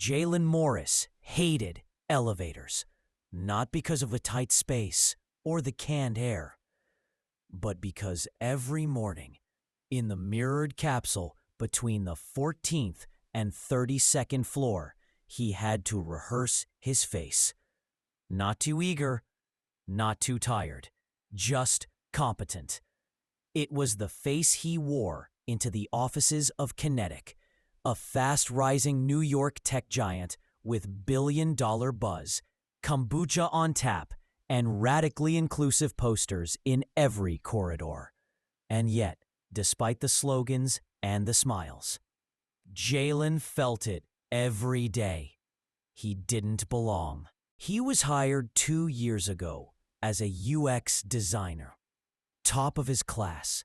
Jalen Morris hated elevators, not because of the tight space or the canned air, but because every morning, in the mirrored capsule between the 14th and 32nd floor, he had to rehearse his face. Not too eager, not too tired, just competent. It was the face he wore into the offices of Kinetic, a fast-rising New York tech giant with billion-dollar buzz, kombucha on tap, and radically inclusive posters in every corridor. And yet, despite the slogans and the smiles, Jalen felt it every day. He didn't belong. He was hired 2 years ago as a UX designer, top of his class,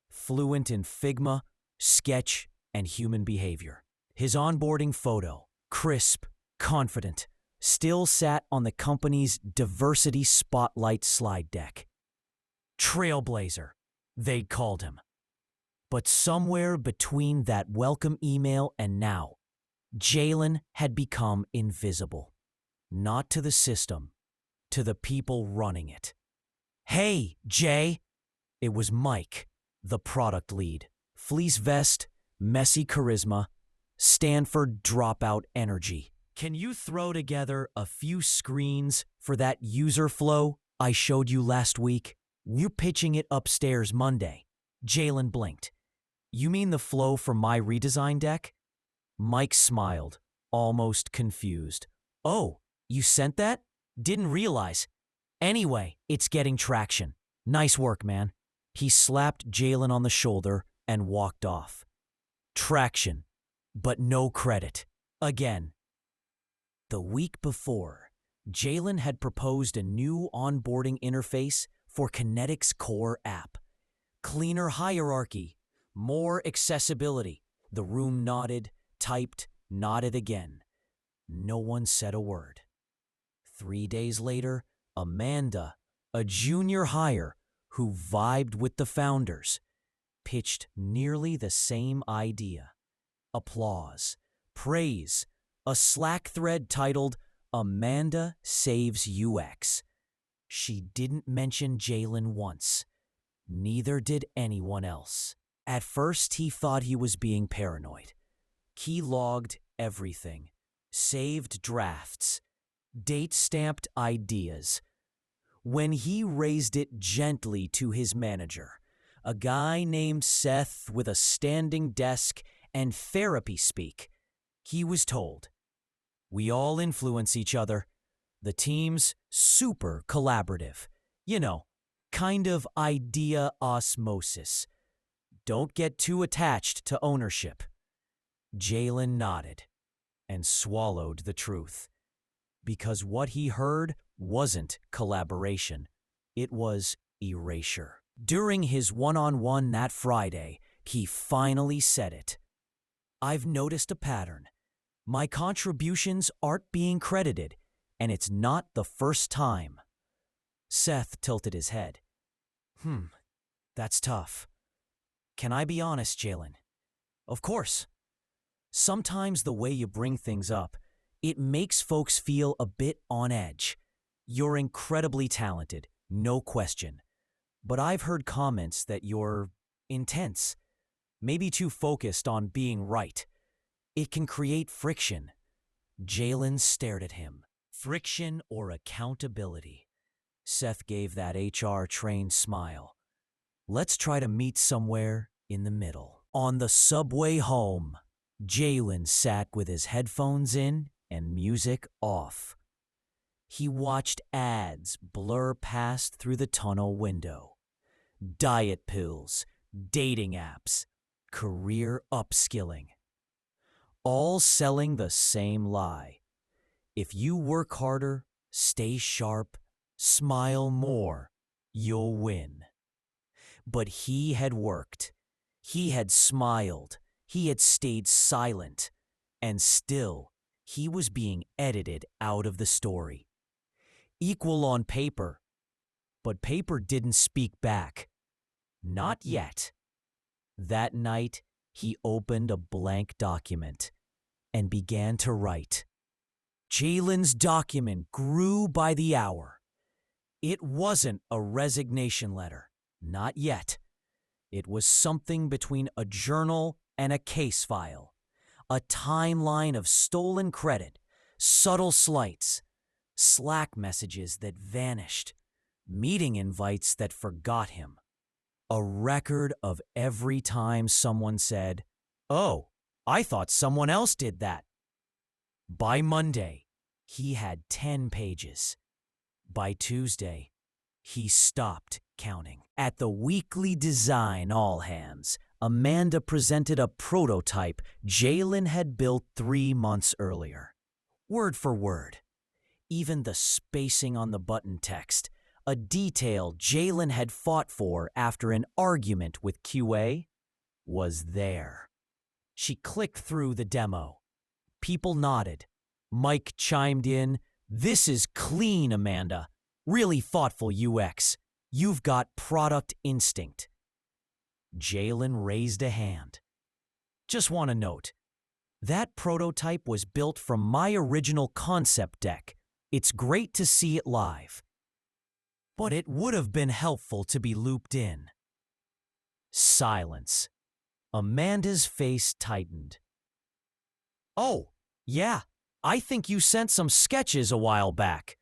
fluent in Figma, Sketch, and human behavior. His onboarding photo, crisp, confident, still sat on the company's diversity spotlight slide deck. Trailblazer, they'd called him. But somewhere between that welcome email and now, Jalen had become invisible. Not to the system, to the people running it. "Hey, Jay!" It was Mike, the product lead. Fleece vest, messy charisma, Stanford dropout energy. "Can you throw together a few screens for that user flow I showed you last week? We're pitching it upstairs Monday." Jalen blinked. "You mean the flow for my redesign deck?" Mike smiled, almost confused. "Oh, you sent that? Didn't realize. Anyway, it's getting traction. Nice work, man." He slapped Jalen on the shoulder and walked off. Traction, but no credit. Again. The week before, Jalen had proposed a new onboarding interface for Kinetic's core app. Cleaner hierarchy, more accessibility. The room nodded, typed, nodded again. No one said a word. 3 days later, Amanda, a junior hire who vibed with the founders, pitched nearly the same idea. Applause, praise, a Slack thread titled "Amanda Saves UX." She didn't mention Jalen once. Neither did anyone else. At first, he thought he was being paranoid. Key-logged everything, saved drafts, date-stamped ideas. When he raised it gently to his manager, a guy named Seth with a standing desk and therapy speak, he was told, "We all influence each other. The team's super collaborative. You know, kind of idea osmosis. Don't get too attached to ownership." Jalen nodded and swallowed the truth, because what he heard wasn't collaboration. It was erasure. During his one-on-one that Friday, he finally said it. "I've noticed a pattern. My contributions aren't being credited, and it's not the first time." Seth tilted his head. That's tough. Can I be honest, Jalen?" "Of course. Sometimes the way you bring things up, it makes folks feel a bit on edge. You're incredibly talented, no question. But I've heard comments that you're intense, maybe too focused on being right. It can create friction." Jalen stared at him. Friction or accountability? Seth gave that HR-trained smile. "Let's try to meet somewhere in the middle." On the subway home, Jalen sat with his headphones in and music off. He watched ads blur past through the tunnel window. Diet pills, dating apps, career upskilling. All selling the same lie. If you work harder, stay sharp, smile more, you'll win. But he had worked. He had smiled. He had stayed silent. And still, he was being edited out of the story. Equal on paper, but paper didn't speak back. Not yet. That night, he opened a blank document. and began to write. Jalen's document grew by the hour. It wasn't a resignation letter, not yet. It was something between a journal and a case file, a timeline of stolen credit, subtle slights, Slack messages that vanished, meeting invites that forgot him. A record of every time someone said, "Oh, I thought someone else did that." By Monday, he had 10 pages. By Tuesday, he stopped counting. At the weekly design all-hands, Amanda presented a prototype Jalen had built 3 months earlier. Word for word. Even the spacing on the button text, a detail Jalen had fought for after an argument with QA, was there. She clicked through the demo. People nodded. Mike chimed in, "This is clean, Amanda. Really thoughtful UX. You've got product instinct." Jalen raised a hand. "Just want to note, that prototype was built from my original concept deck. It's great to see it live. But it would have been helpful to be looped in." Silence. Amanda's face tightened. "Oh, yeah, I think you sent some sketches a while back.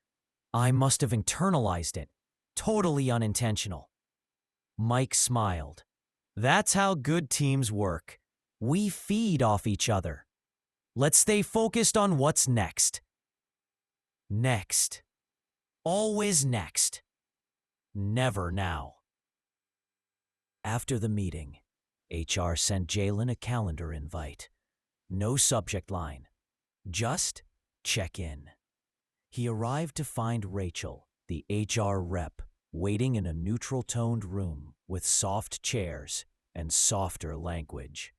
I must have internalized it. Totally unintentional." Mike smiled. "That's how good teams work. We feed off each other. Let's stay focused on what's next." Next. Always next. Never now. After the meeting, HR sent Jalen a calendar invite. No subject line. Just check in. He arrived to find Rachel, the HR rep, waiting in a neutral-toned room with soft chairs and softer language.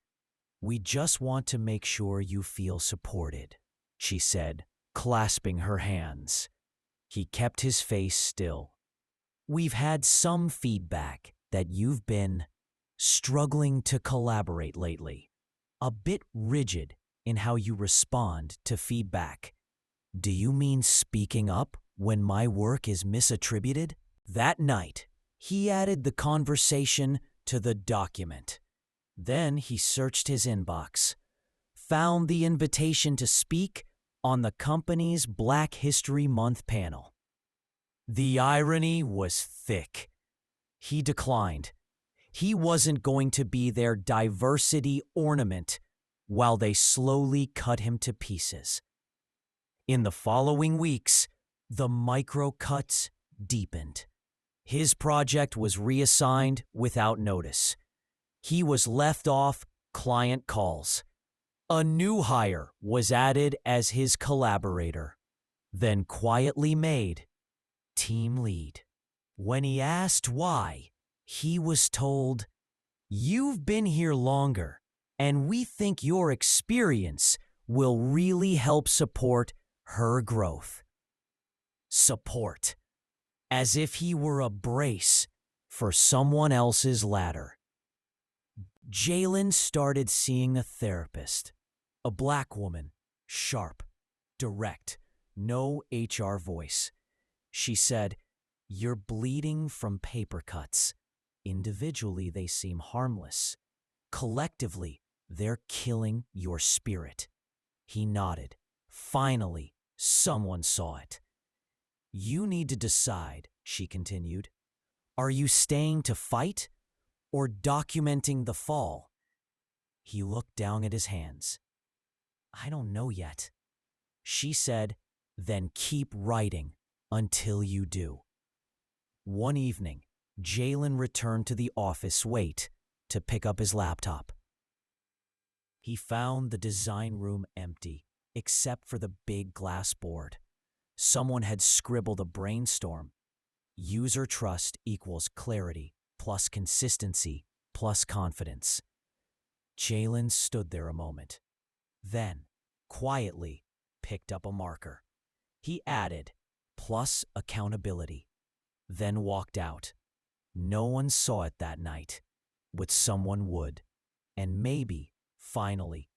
"We just want to make sure you feel supported," she said, clasping her hands. He kept his face still. "We've had some feedback that you've been struggling to collaborate lately, a bit rigid in how you respond to feedback. Do you mean speaking up when my work is misattributed?" That night, he added the conversation to the document. Then he searched his inbox, found the invitation to speak on the company's Black History Month panel. The irony was thick. He declined. He wasn't going to be their diversity ornament while they slowly cut him to pieces. In the following weeks, the micro-cuts deepened. His project was reassigned without notice. He was left off client calls. A new hire was added as his collaborator, then quietly made team lead. When he asked why, he was told, "You've been here longer, and we think your experience will really help support her growth." Support. As if he were a brace for someone else's ladder. Jalen started seeing a therapist, a black woman, sharp, direct, no HR voice. She said, "You're bleeding from paper cuts. Individually, they seem harmless. Collectively, they're killing your spirit." He nodded. Finally, someone saw it. "You need to decide," she continued. "Are you staying to fight or documenting the fall?" He looked down at his hands. "I don't know yet." She said, "Then keep writing until you do." One evening, Jalen returned to the office to pick up his laptop. He found the design room empty, except for the big glass board. Someone had scribbled a brainstorm. User trust equals clarity plus consistency plus confidence. Jalen stood there a moment, then quietly picked up a marker. He added, plus accountability, then walked out. No one saw it that night, but someone would, and maybe, finally,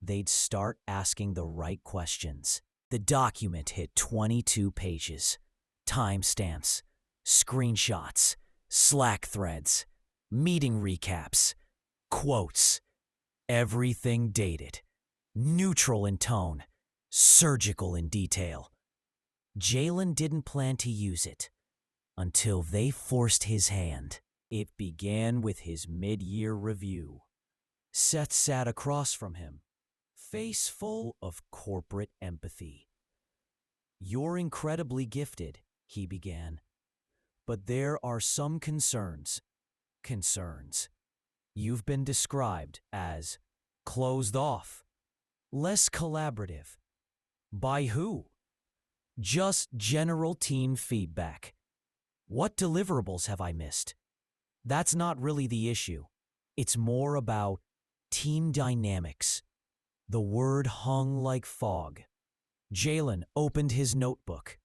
they'd start asking the right questions. The document hit 22 pages. Timestamps, screenshots, Slack threads, meeting recaps, quotes. Everything dated, neutral in tone, surgical in detail. Jalen didn't plan to use it until they forced his hand. It began with his mid-year review. Seth sat across from him, face full of corporate empathy. "You're incredibly gifted," he began, "but there are some concerns. You've been described as closed off, less collaborative. By who? Just general team feedback. What deliverables have I missed? That's not really the issue. It's more about team dynamics." The word hung like fog. Jalen opened his notebook.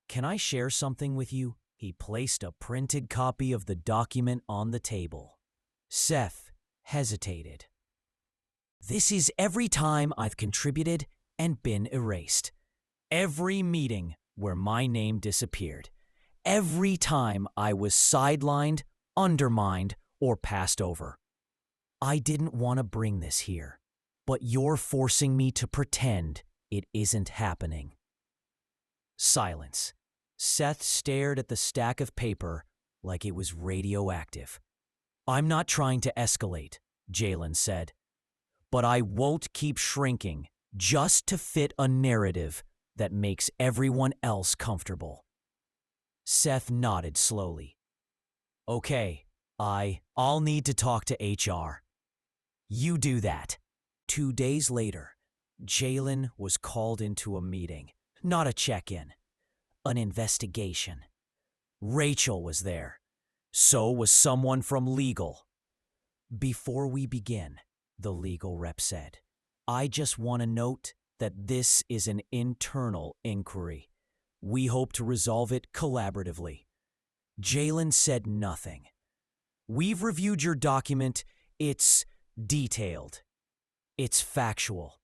"Can I share something with you?" He placed a printed copy of the document on the table. Seth hesitated. "This is every time I've contributed and been erased. Every meeting where my name disappeared. Every time I was sidelined, undermined, or passed over. I didn't want to bring this here, but you're forcing me to pretend it isn't happening." Silence. Seth stared at the stack of paper like it was radioactive. "I'm not trying to escalate," Jalen said, "but I won't keep shrinking just to fit a narrative that makes everyone else comfortable." Seth nodded slowly. "Okay, I'll need to talk to HR." "You do that." 2 days later, Jalen was called into a meeting. Not a check-in, an investigation. Rachel was there. So was someone from legal. "Before we begin," the legal rep said, "I just want to note that this is an internal inquiry. We hope to resolve it collaboratively." Jalen said nothing. "We've reviewed your document. It's detailed. It's factual."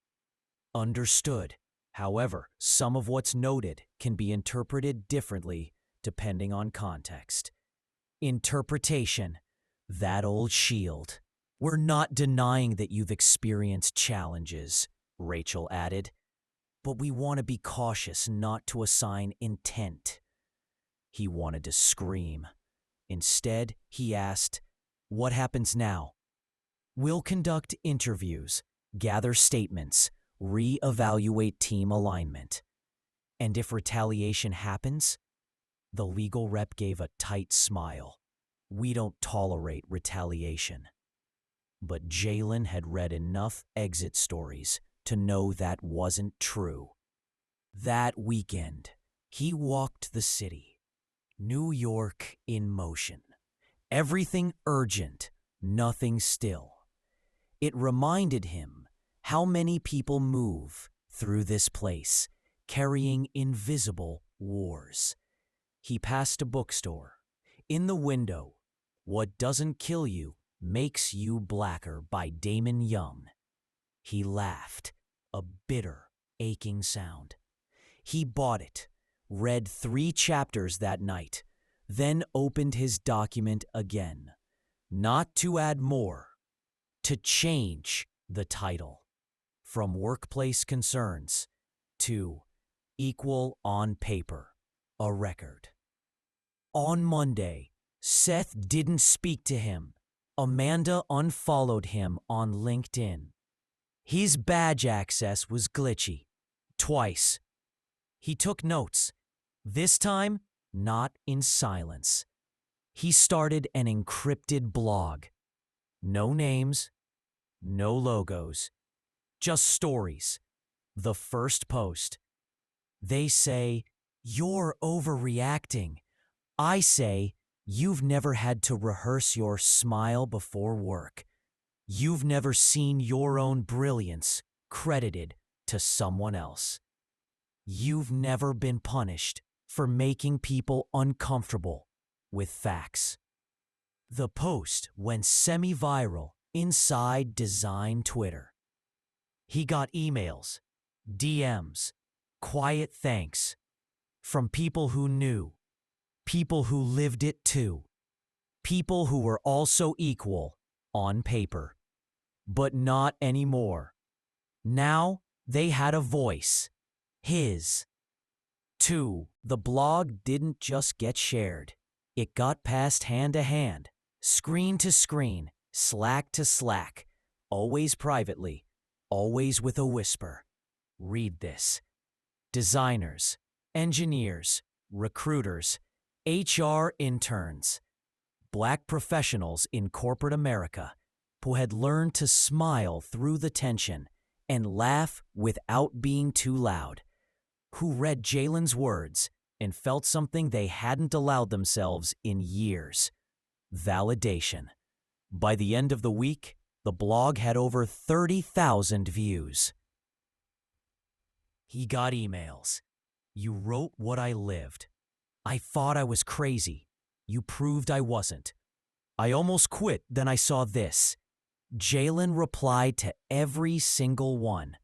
"Understood. However, some of what's noted can be interpreted differently depending on context." Interpretation, that old shield. "We're not denying that you've experienced challenges," Rachel added, "but we want to be cautious not to assign intent." He wanted to scream. Instead, he asked, "What happens now?" "We'll conduct interviews, gather statements, re-evaluate team alignment. And if retaliation happens?" The legal rep gave a tight smile. "We don't tolerate retaliation." But Jalen had read enough exit stories to know that wasn't true. That weekend, he walked the city. New York in motion. Everything urgent, nothing still. It reminded him how many people move through this place, carrying invisible wars. He passed a bookstore. In the window, "What Doesn't Kill You Makes You Blacker" by Damon Young. He laughed, a bitter, aching sound. He bought it, read 3 chapters that night, then opened his document again. Not to add more, to change the title. From Workplace Concerns to Equal on Paper, a Record. On Monday, Seth didn't speak to him. Amanda unfollowed him on LinkedIn. His badge access was glitchy. Twice. He took notes. This time, not in silence. He started an encrypted blog. No names, no logos, just stories. The first post. "They say, you're overreacting. I say, you've never had to rehearse your smile before work. You've never seen your own brilliance credited to someone else. You've never been punished for making people uncomfortable with facts." The post went semi-viral inside design Twitter. He got emails, DMs, quiet thanks from people who knew, people who lived it too, people who were also equal on paper. But not anymore. Now they had a voice. His. Too, the blog didn't just get shared. It got passed hand to hand, screen to screen, Slack to Slack, always privately, always with a whisper. Read this. Designers, engineers, recruiters, HR interns, Black professionals in corporate America who had learned to smile through the tension and laugh without being too loud, who read Jalen's words and felt something they hadn't allowed themselves in years: validation. By the end of the week, the blog had over 30,000 views. He got emails. You wrote what I lived. I thought I was crazy. You proved I wasn't. I almost quit, then I saw this. Jalen replied to every single one,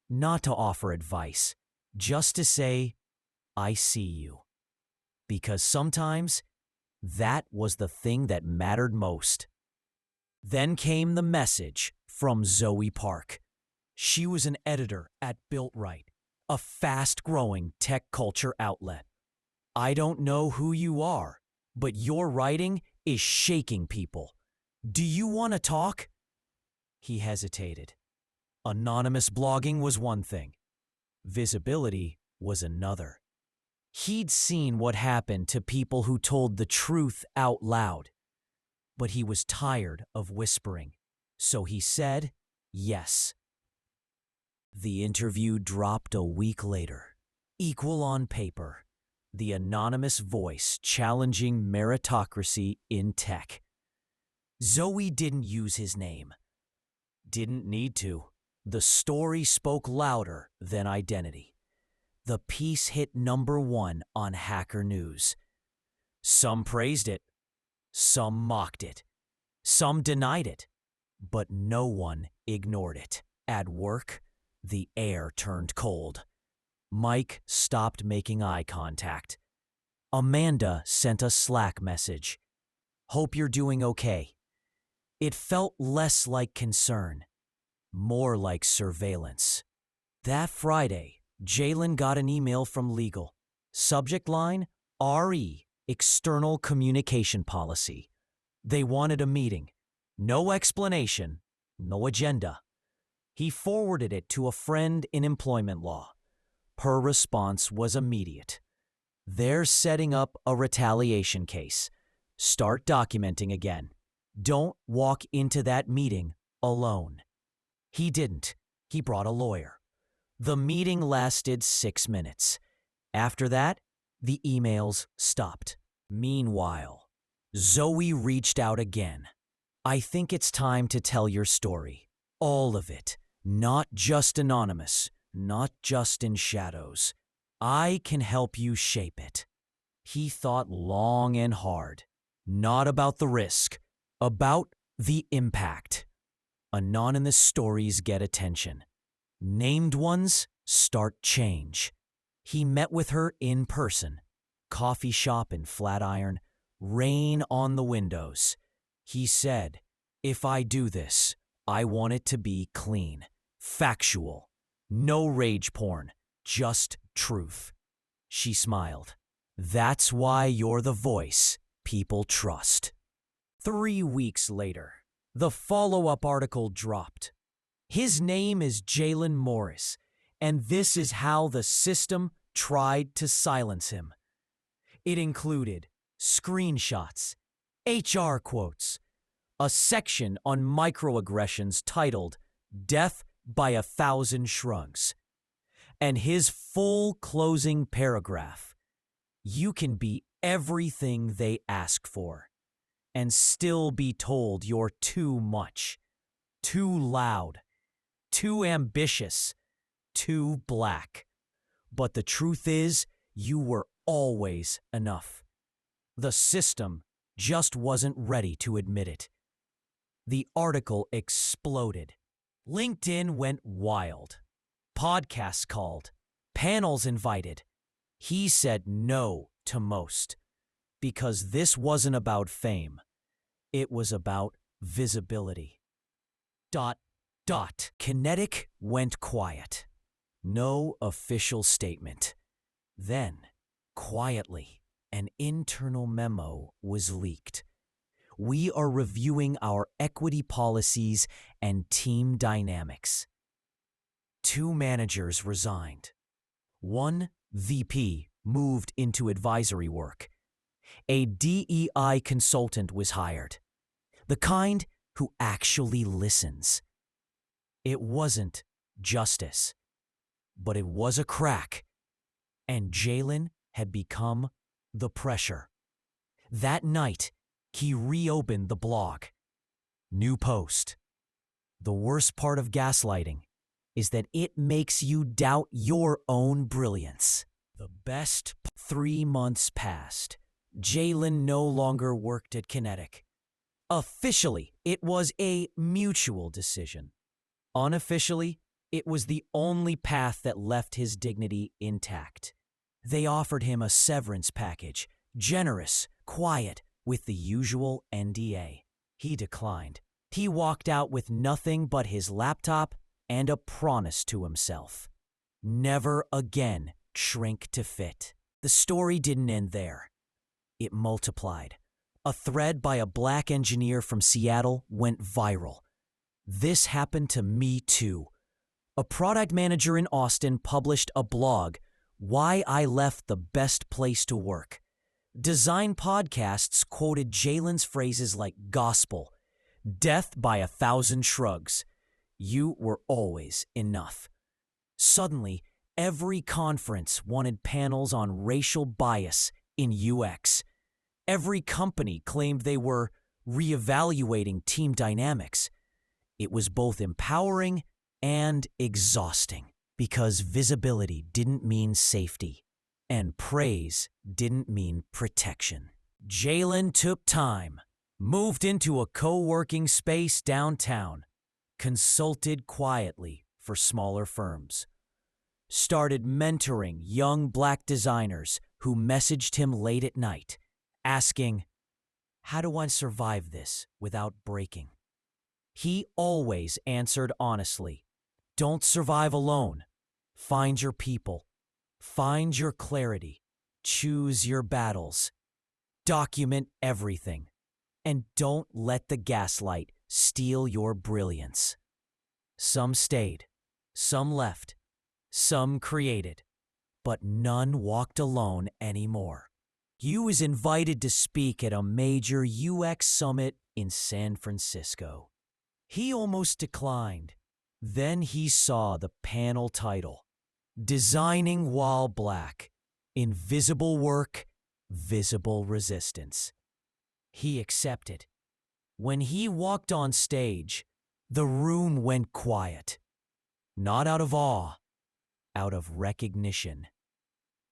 not to offer advice, just to say, I see you. Because sometimes that was the thing that mattered most. Then came the message from Zoe Park. She was an editor at BuiltRight, a fast-growing tech culture outlet. I don't know who you are, but your writing is shaking people. Do you want to talk? He hesitated. Anonymous blogging was one thing. Visibility was another. He'd seen what happened to people who told the truth out loud. But he was tired of whispering, so he said yes. The interview dropped a week later. Equal on paper. The anonymous voice challenging meritocracy in tech. Zoe didn't use his name. Didn't need to. The story spoke louder than identity. The piece hit #1 on Hacker News. Some praised it. Some mocked it. Some denied it. But no one ignored it. At work, the air turned cold. Mike stopped making eye contact. Amanda sent a Slack message. Hope you're doing okay. It felt less like concern, more like surveillance. That Friday, Jalen got an email from legal. Subject line, RE, External Communication Policy. They wanted a meeting. No explanation, no agenda. He forwarded it to a friend in employment law. Her response was immediate. They're setting up a retaliation case. Start documenting again. Don't walk into that meeting alone. He didn't. He brought a lawyer. The meeting lasted 6 minutes. After that, the emails stopped. Meanwhile, Zoe reached out again. I think it's time to tell your story. All of it. Not just anonymous. Not just in shadows. I can help you shape it. He thought long and hard. Not about the risk. About the impact. Anonymous stories get attention. Named ones start change. He met with her in person. Coffee shop in Flatiron. Rain on the windows. He said, if I do this, I want it to be clean. Factual. No rage porn. Just truth. She smiled. That's why you're the voice people trust. 3 weeks later, the follow-up article dropped. His name is Jalen Morris, and this is how the system tried to silence him. It included screenshots, HR quotes, a section on microaggressions titled Death by 1,000 Shrugs, and his full closing paragraph. You can be everything they ask for and still be told you're too much, too loud, too ambitious, too black. But the truth is, you were always enough. The system just wasn't ready to admit it. The article exploded. LinkedIn went wild. Podcasts called. Panels invited. He said no to most because this wasn't about fame. It was about visibility. ... Kinetic went quiet. No official statement. Then, quietly, an internal memo was leaked. We are reviewing our equity policies and team dynamics. 2 managers resigned. 1 VP moved into advisory work. A DEI consultant was hired. The kind who actually listens. It wasn't justice, but it was a crack, and Jalen had become the pressure. That night, he reopened the blog. New post. The worst part of gaslighting is that it makes you doubt your own brilliance. The best 3 months passed. Jalen no longer worked at Kinetic. Officially, it was a mutual decision. Unofficially, it was the only path that left his dignity intact. They offered him a severance package, generous, quiet, with the usual NDA. He declined. He walked out with nothing but his laptop and a promise to himself. Never again shrink to fit. The story didn't end there. It multiplied. A thread by a black engineer from Seattle went viral. This happened to me too. A product manager in Austin published a blog, Why I Left the Best Place to Work. Design podcasts quoted Jalen's phrases like gospel, death by 1,000 shrugs, you were always enough. Suddenly, every conference wanted panels on racial bias in UX. Every company claimed they were reevaluating team dynamics. It was both empowering and exhausting because visibility didn't mean safety and praise didn't mean protection. Jalen took time, moved into a co-working space downtown, consulted quietly for smaller firms, started mentoring young black designers who messaged him late at night, asking, "How do I survive this without breaking?" He always answered honestly, "Don't survive alone. Find your people. Find your clarity. Choose your battles. Document everything. And don't let the gaslight steal your brilliance." Some stayed, some left, some created, but none walked alone anymore. He was invited to speak at a major UX summit in San Francisco. He almost declined. Then he saw the panel title, Designing While Black, Invisible Work, Visible Resistance. He accepted. When he walked on stage, the room went quiet. Not out of awe, out of recognition.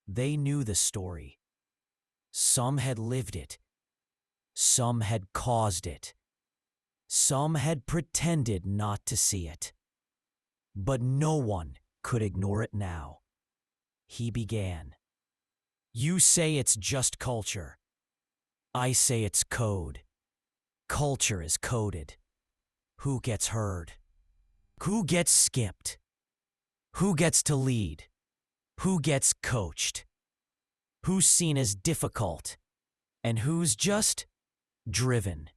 They knew the story. Some had lived it. Some had caused it. Some had pretended not to see it. But no one could ignore it now. He began. "You say it's just culture. I say it's code. Culture is coded. Who gets heard? Who gets skipped? Who gets to lead? Who gets coached? Who's seen as difficult? And who's just driven?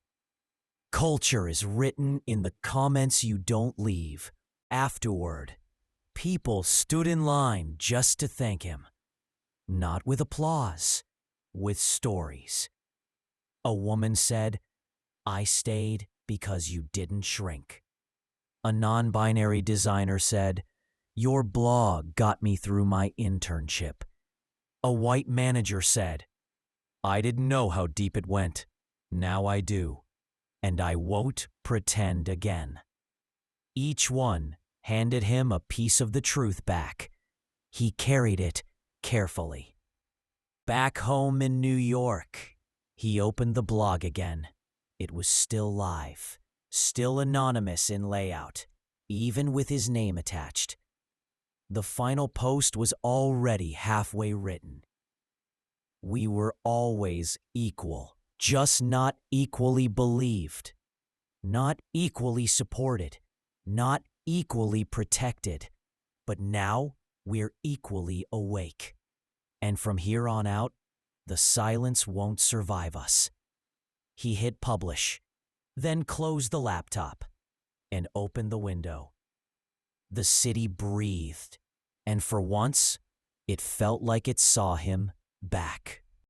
Culture is written in the comments you don't leave." Afterward, people stood in line just to thank him. Not with applause, with stories. A woman said, "I stayed because you didn't shrink." A non-binary designer said, "Your blog got me through my internship." A white manager said, "I didn't know how deep it went. Now I do. And I won't pretend again." Each one handed him a piece of the truth back. He carried it carefully. Back home in New York, he opened the blog again. It was still live, still anonymous in layout, even with his name attached. The final post was already halfway written. We were always equal, just not equally believed, not equally supported, not equally protected. But now we're equally awake. And from here on out, the silence won't survive us. He hit publish, then closed the laptop and opened the window. The city breathed, and for once, it felt like it saw him back.